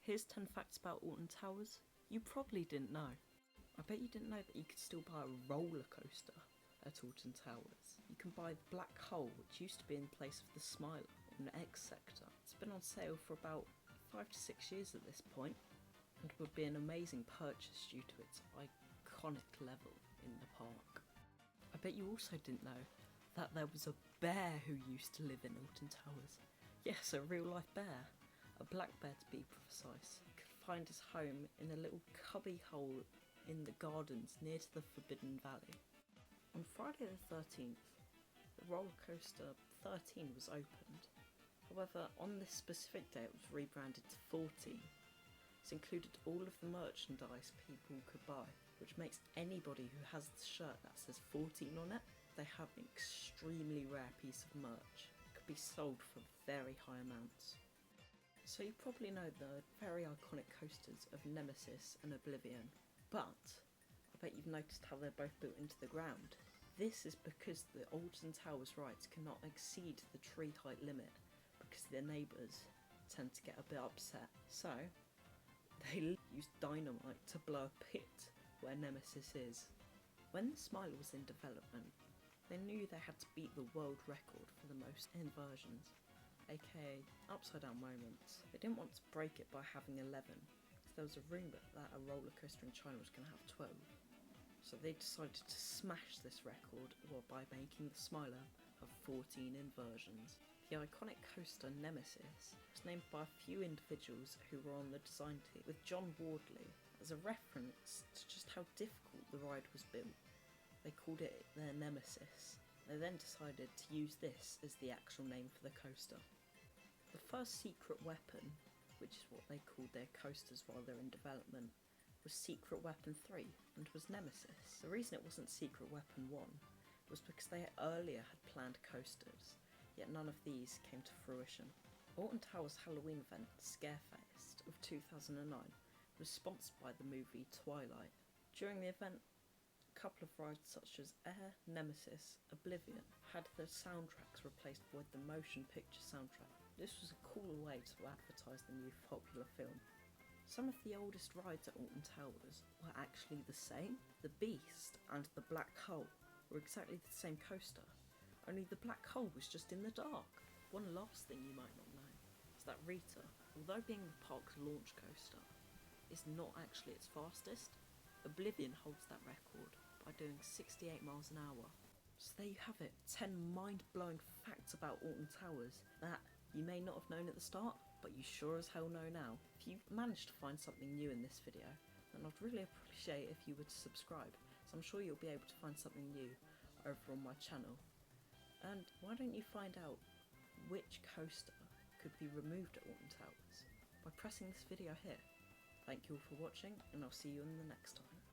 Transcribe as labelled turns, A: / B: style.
A: Here's 10 facts about Alton Towers you probably didn't know. I bet you didn't know that you could still buy a roller coaster at Alton Towers. You can buy the Black Hole, which used to be in place of the Smiler on the X sector. It's been on sale for about 5 to 6 years at this point, and would be an amazing purchase due to its iconic level in the park. I bet you also didn't know that there was a bear who used to live in Alton Towers. Yes, a real life bear. A black bear to be precise. You could find his home in a little cubby hole in the gardens near to the Forbidden Valley. On Friday the 13th, the roller coaster 13 was opened. However, on this specific day it was rebranded to 14. This included all of the merchandise people could buy, which makes anybody who has the shirt that says 14 on it, they have an extremely rare piece of merch. It could be sold for very high amounts. So you probably know the very iconic coasters of Nemesis and Oblivion, but I bet you've noticed how they're both built into the ground. This is because the Alton Towers rides cannot exceed the tree height limit because their neighbours tend to get a bit upset. So they use dynamite to blow a pit where Nemesis is. When the Smiler was in development, they knew they had to beat the world record for the most inversions, aka upside down moments. They didn't want to break it by having 11, because there was a rumour that a roller coaster in China was going to have 12. So they decided to smash this record by making the Smiler have 14 inversions. The iconic coaster Nemesis was named by a few individuals who were on the design team, with John Wardley as a reference to just how difficult the ride was built. They called it their Nemesis. They then decided to use this as the actual name for the coaster. The first secret weapon, which is what they called their coasters while they're in development, was Secret Weapon 3 and was Nemesis. The reason it wasn't Secret Weapon 1 was because they earlier had planned coasters, yet none of these came to fruition. Alton Towers' Halloween event, Scarefest of 2009, was sponsored by the movie Twilight. During the event, a couple of rides such as Air, Nemesis, Oblivion had their soundtracks replaced with the motion picture soundtrack. This was a cool way to advertise the new popular film. Some of the oldest rides at Alton Towers were actually the same. The Beast and the Black Hole were exactly the same coaster, only the Black Hole was just in the dark. One last thing you might not know is that Rita, although being the park's launch coaster, is not actually its fastest. Oblivion holds that record by doing 68 miles an hour. So there you have it, 10 mind-blowing facts about Alton Towers that you may not have known at the start, but you sure as hell know now. If you've managed to find something new in this video, then I'd really appreciate if you were to subscribe, so I'm sure you'll be able to find something new over on my channel. And why don't you find out which coaster could be removed at Alton Towers by pressing this video here. Thank you all for watching, and I'll see you in the next time.